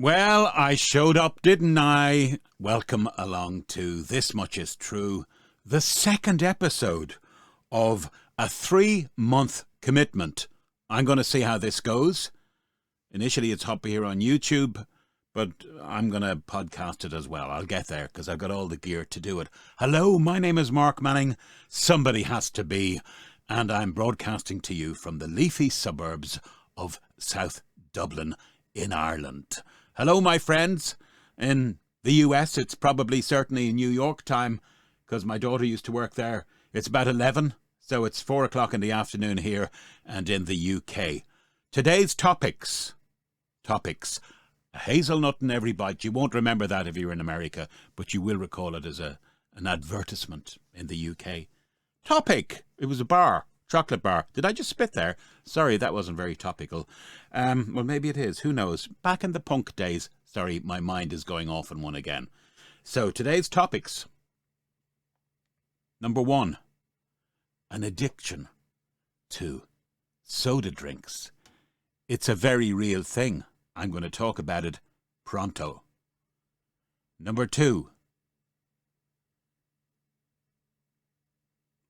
Well, I showed up, didn't I? Welcome along to This Much Is True, the second episode of a 3-month commitment. I'm going to see how this goes. Initially, it's up here on YouTube, but I'm going to podcast it as well. I'll get there because I've got all the gear to do it. Hello, my name is Mark Manning. Somebody has to be, and I'm broadcasting to you from the leafy suburbs of South Dublin in Ireland. Hello, my friends. In the US, it's probably certainly New York time because my daughter used to work there. It's about 11, so it's 4 o'clock in the afternoon here and in the UK. Today's topics. A hazelnut in every bite. You won't remember that if you're in America, but you will recall it as an advertisement in the UK. Topic. It was a bar. Chocolate bar. Did I just spit there? Sorry, that wasn't very topical. Well, maybe it is. Who knows? Back in the punk days. Sorry, my mind is going off on one again. So, today's topics. Number 1. An addiction to soda drinks. It's a very real thing. I'm going to talk about it pronto. Number 2.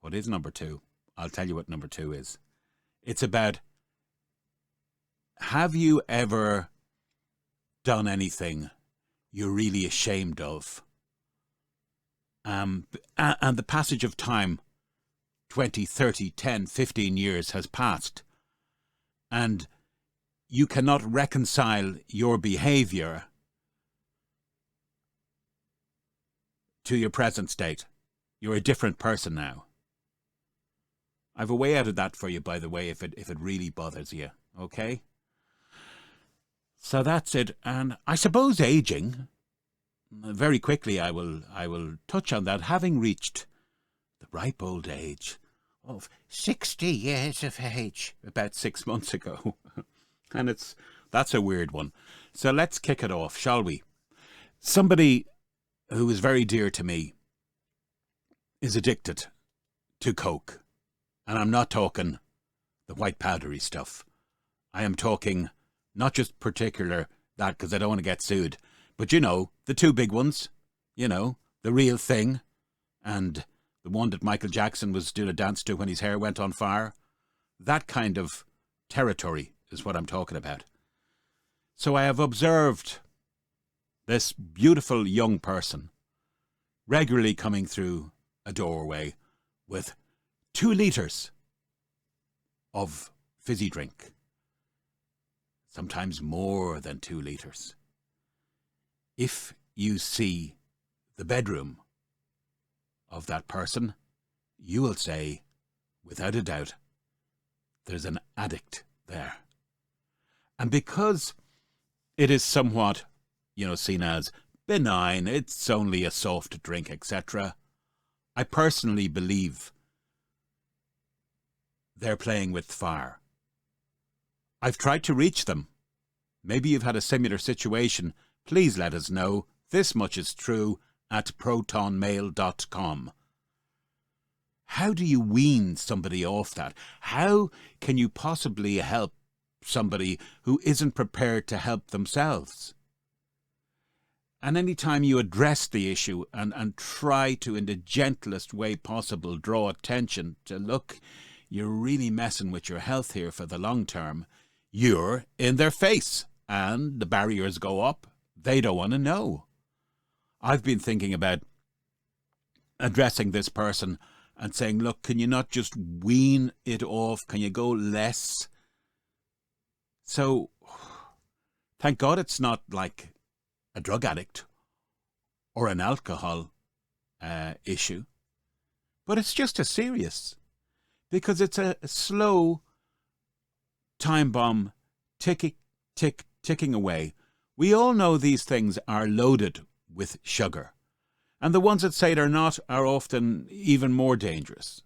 What is number 2? I'll tell you what number 2 is. It's about, have you ever done anything you're really ashamed of? And the passage of time, 20, 30, 10, 15 years has passed. And you cannot reconcile your behavior to your present state. You're a different person now. I've a way out of that for you, by the way, if it really bothers you, okay? So that's it. And I suppose aging, very quickly I will touch on that, having reached the ripe old age of 60 years of age about 6 months ago. And that's a weird one. So let's kick it off, shall we? Somebody who is very dear to me is addicted to Coke. And I'm not talking the white powdery stuff. I am talking not just particular that, because I don't want to get sued, but the two big ones, the real thing, and the one that Michael Jackson was doing a dance to when his hair went on fire. That kind of territory is what I'm talking about. So I have observed this beautiful young person regularly coming through a doorway with 2 litres of fizzy drink. Sometimes more than 2 litres. If you see the bedroom of that person, you will say, without a doubt, there's an addict there. And because it is somewhat, seen as benign, it's only a soft drink, etc., I personally believe they're playing with fire. I've tried to reach them. Maybe you've had a similar situation. Please let us know. This much is true at protonmail.com. How do you wean somebody off that? How can you possibly help somebody who isn't prepared to help themselves? And any time you address the issue and try to, in the gentlest way possible, draw attention to, look, you're really messing with your health here for the long term, you're in their face and the barriers go up. They don't want to know. I've been thinking about addressing this person and saying, look, can you not just wean it off? Can you go less? So, thank God it's not like a drug addict or an alcohol issue, but it's just as serious. Because it's a slow time bomb ticking away. We all know these things are loaded with sugar. And the ones that say they're not are often even more dangerous.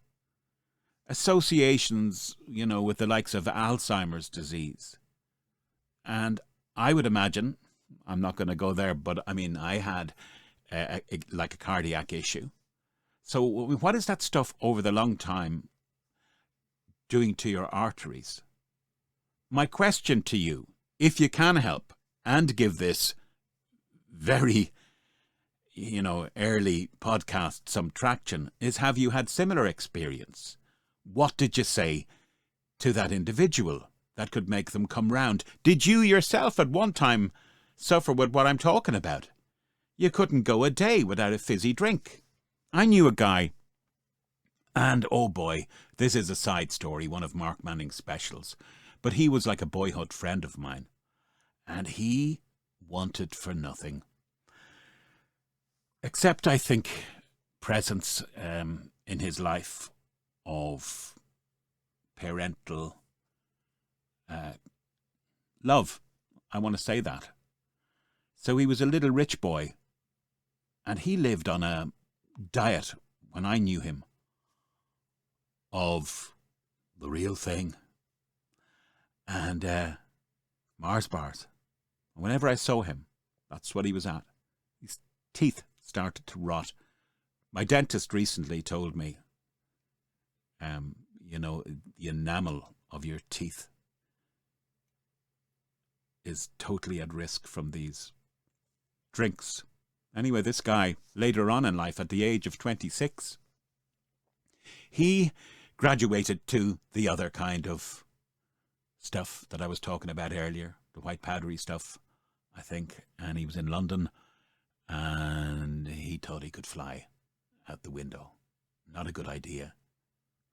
Associations, with the likes of Alzheimer's disease. And I would imagine, I'm not going to go there, but I had a cardiac issue. So what is that stuff over the long time doing to your arteries? My question to you, if you can help, and give this very, early podcast some traction is, have you had similar experience? What did you say to that individual that could make them come round? Did you yourself at one time suffer with what I'm talking about? You couldn't go a day without a fizzy drink. I knew a guy, and oh boy, this is a side story, one of Mark Manning's specials, but he was like a boyhood friend of mine, and he wanted for nothing except, I think, presence in his life of parental love. I want to say that. So he was a little rich boy, and he lived on a diet, when I knew him, of the real thing and Mars bars. And whenever I saw him, that's what he was at. His teeth started to rot. My dentist recently told me, the enamel of your teeth is totally at risk from these drinks. Anyway, this guy, later on in life, at the age of 26, he graduated to the other kind of stuff that I was talking about earlier, the white powdery stuff, I think, and he was in London, and he thought he could fly out the window. Not a good idea.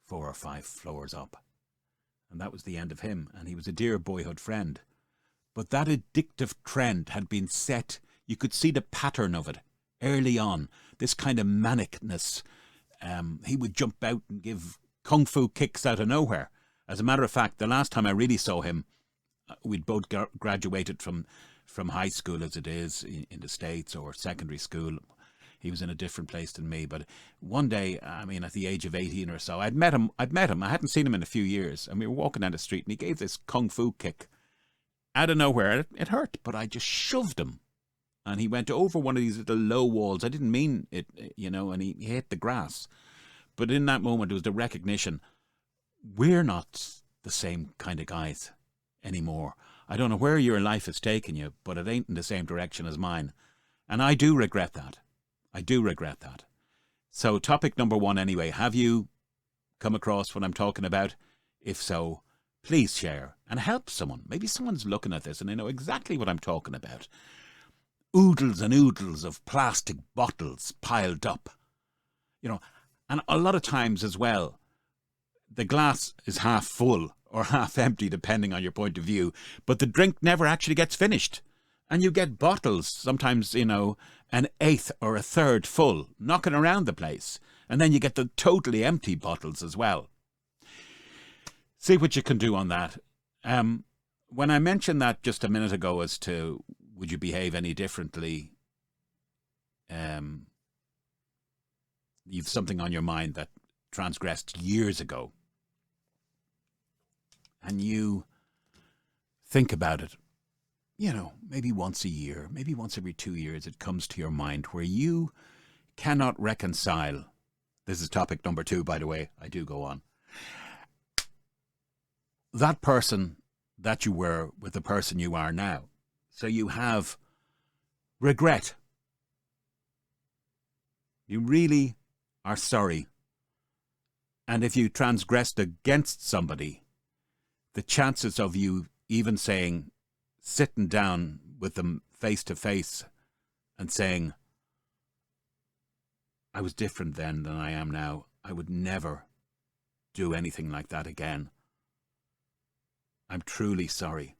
4 or 5 floors up. And that was the end of him, and he was a dear boyhood friend. But that addictive trend had been set. You could see the pattern of it early on, this kind of manicness. He would jump out and give kung fu kicks out of nowhere. As a matter of fact, the last time I really saw him, we'd both graduated from high school, as it is in the States, or secondary school. He was in a different place than me. But one day, at the age of 18 or so, I'd met him. I hadn't seen him in a few years, and we were walking down the street, and he gave this kung fu kick out of nowhere. It hurt, but I just shoved him, and he went over one of these little low walls. I didn't mean it, and he hit the grass. But in that moment, it was the recognition, we're not the same kind of guys anymore. I don't know where your life has taken you, but it ain't in the same direction as mine. And I do regret that. So topic number 1 anyway, have you come across what I'm talking about? If so, please share and help someone. Maybe someone's looking at this and they know exactly what I'm talking about. Oodles and oodles of plastic bottles piled up. And a lot of times as well, the glass is half full or half empty, depending on your point of view, but the drink never actually gets finished. And you get bottles, sometimes, an eighth or a third full, knocking around the place. And then you get the totally empty bottles as well. See what you can do on that. When I mentioned that just a minute ago as to would you behave any differently, you've something on your mind that transgressed years ago, and you think about it, maybe once a year, maybe once every 2 years, it comes to your mind where you cannot reconcile. This is topic number 2, by the way. I do go on. That person that you were with the person you are now. So you have regret. You really are sorry. And if you transgressed against somebody, the chances of you even saying, sitting down with them face to face and saying, I was different then than I am now. I would never do anything like that again. I'm truly sorry.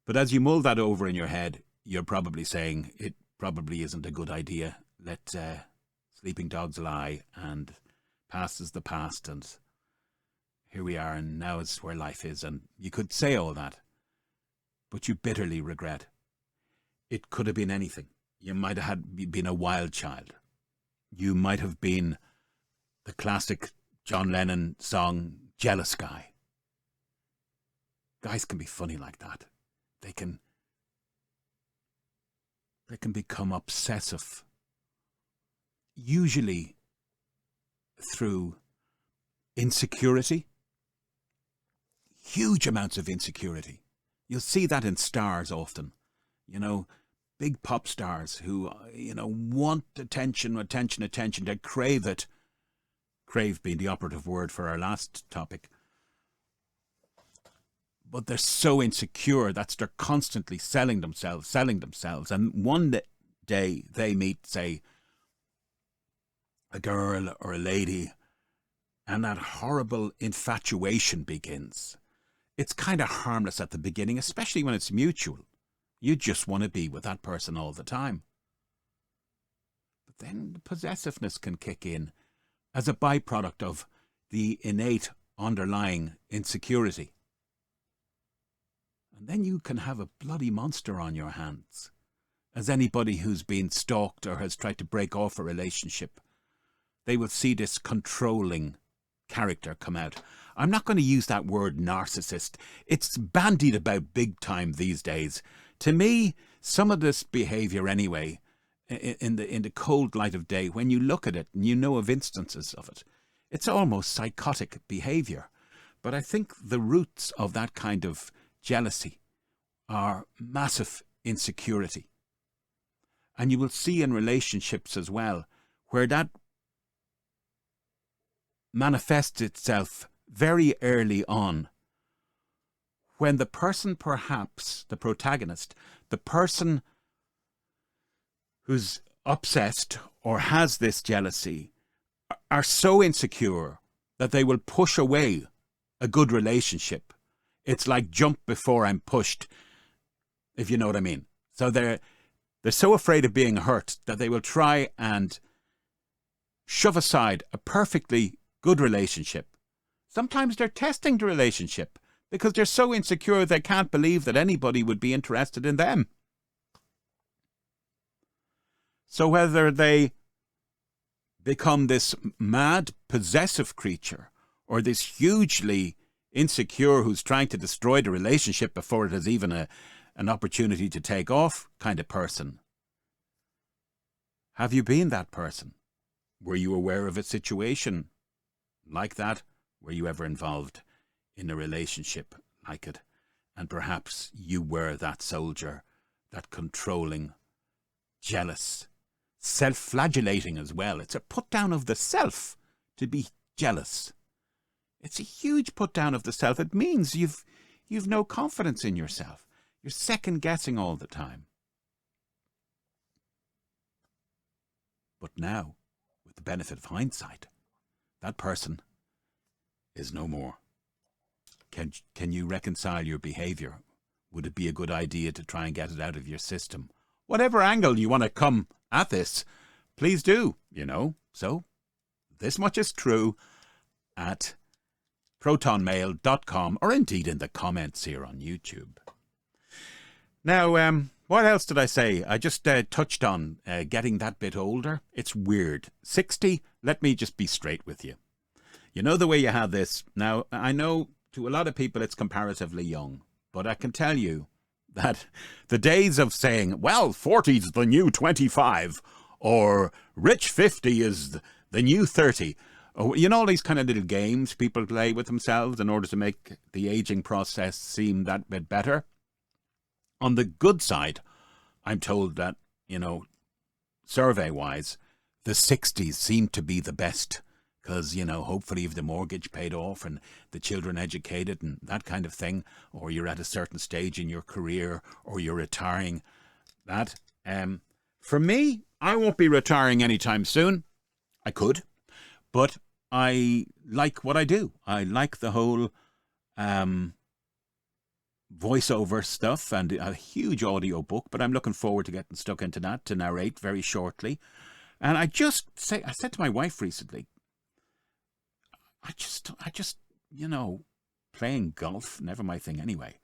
But as you mull that over in your head, you're probably saying, it probably isn't a good idea. Let sleeping dogs lie, and past is the past, and here we are, and now is where life is. And you could say all that, but you bitterly regret. It could have been anything. You might have been a wild child. You might have been the classic John Lennon song, Jealous Guy. Guys can be funny like that. They can become obsessive, usually through insecurity, huge amounts of insecurity. You'll see that in stars often. You know, big pop stars who, want attention, attention, attention. They crave it. Crave being the operative word for our last topic. But they're so insecure that they're constantly selling themselves. And one day they meet, say, a girl or a lady, and that horrible infatuation begins. It's kind of harmless at the beginning, especially when it's mutual. You just want to be with that person all the time. But then the possessiveness can kick in as a byproduct of the innate underlying insecurity. And then you can have a bloody monster on your hands. As anybody who's been stalked or has tried to break off a relationship, they will see this controlling character come out. I'm not going to use that word narcissist. It's bandied about big time these days. To me, some of this behaviour anyway, in the cold light of day, when you look at it and you know of instances of it, it's almost psychotic behaviour. But I think the roots of that kind of jealousy are massive insecurity. And you will see in relationships as well, where that manifests itself very early on, when the person, perhaps the protagonist, the person who's obsessed or has this jealousy, are so insecure that they will push away a good relationship. It's like jump before I'm pushed, if you know what I mean. So they're so afraid of being hurt that they will try and shove aside a perfectly good relationship. Sometimes they're testing the relationship because they're so insecure they can't believe that anybody would be interested in them. So whether they become this mad, possessive creature or this hugely insecure who's trying to destroy the relationship before it has even an opportunity to take off kind of person. Have you been that person? Were you aware of a situation like that? Were you ever involved in a relationship like it? And perhaps you were that soldier, that controlling, jealous, self-flagellating as well. It's a put down of the self to be jealous. It's a huge put down of the self. It means you've no confidence in yourself. You're second guessing all the time. But now, with the benefit of hindsight, that person is no more. Can you reconcile your behaviour? Would it be a good idea to try and get it out of your system? Whatever angle you want to come at this, please do, So, this much is true at protonmail.com, or indeed in the comments here on YouTube. Now, what else did I say? I just touched on getting that bit older. It's weird. 60, let me just be straight with you. You know the way you have this. Now, I know to a lot of people it's comparatively young, but I can tell you that the days of saying, well, 40's the new 25, or rich 50 is the new 30, all these kind of little games people play with themselves in order to make the aging process seem that bit better. On the good side, I'm told that, survey-wise, the 60s seem to be the best. Because, hopefully you've the mortgage paid off and the children educated and that kind of thing, or you're at a certain stage in your career, or you're retiring. For me, I won't be retiring anytime soon. I could, but I like what I do. I like the whole voiceover stuff and a huge audio book, but I'm looking forward to getting stuck into that to narrate very shortly. And I said to my wife recently, I just, playing golf, never my thing anyway.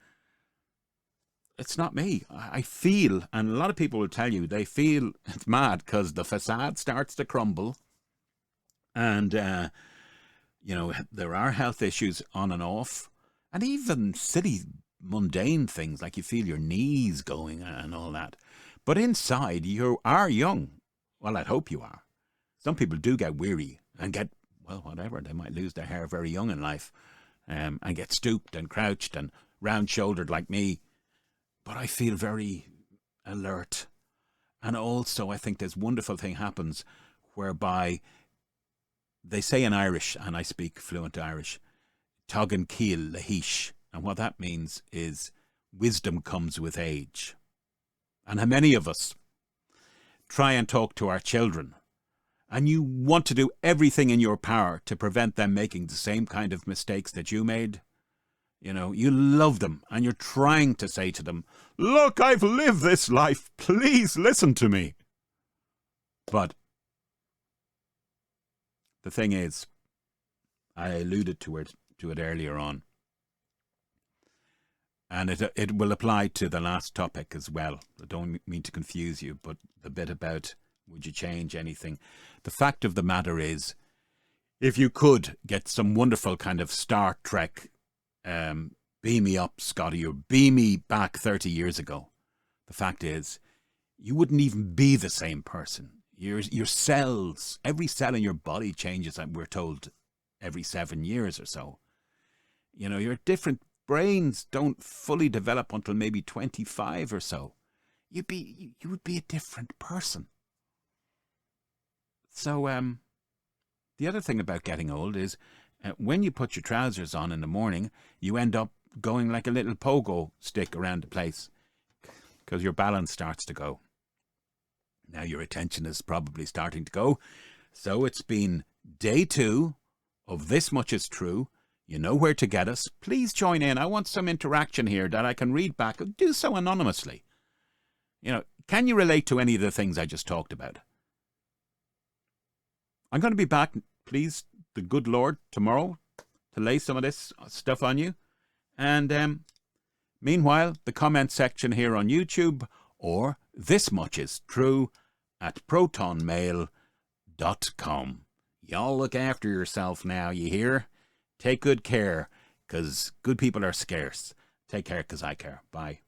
It's not me. I feel, and a lot of people will tell you, they feel it's mad because the facade starts to crumble. And, there are health issues on and off. And even silly, mundane things like you feel your knees going and all that. But inside, you are young. Well, I'd hope you are. Some people do get weary and get, whatever. They might lose their hair very young in life and get stooped and crouched and round-shouldered like me. but I feel very alert. And also, I think this wonderful thing happens whereby they say in Irish, and I speak fluent Irish, Tugan Kiel Lahish. And what that means is wisdom comes with age. And how many of us try and talk to our children, and you want to do everything in your power to prevent them making the same kind of mistakes that you made? You know, you love them and you're trying to say to them, look, I've lived this life. Please listen to me. But the thing is, I alluded to it earlier on, and it will apply to the last topic as well. I don't mean to confuse you, but the bit about would you change anything? The fact of the matter is, if you could get some wonderful kind of Star Trek, beam me up, Scotty, or beam me back 30 years ago, the fact is, you wouldn't even be the same person. Your cells, every cell in your body changes, we're told, every 7 years or so. You know, your different brains don't fully develop until maybe 25 or so. You would be a different person. So, the other thing about getting old is, when you put your trousers on in the morning, you end up going like a little pogo stick around the place because your balance starts to go. Now your attention is probably starting to go. So it's been day 2 of This Much Is True. You know where to get us. Please join in. I want some interaction here that I can read back. Do so anonymously. You know, can you relate to any of the things I just talked about? I'm going to be back, please, the good Lord, tomorrow to lay some of this stuff on you. And meanwhile, the comment section here on YouTube, or This Much Is True at protonmail.com. Y'all look after yourself now, you hear? Take good care, because good people are scarce. Take care, because I care. Bye.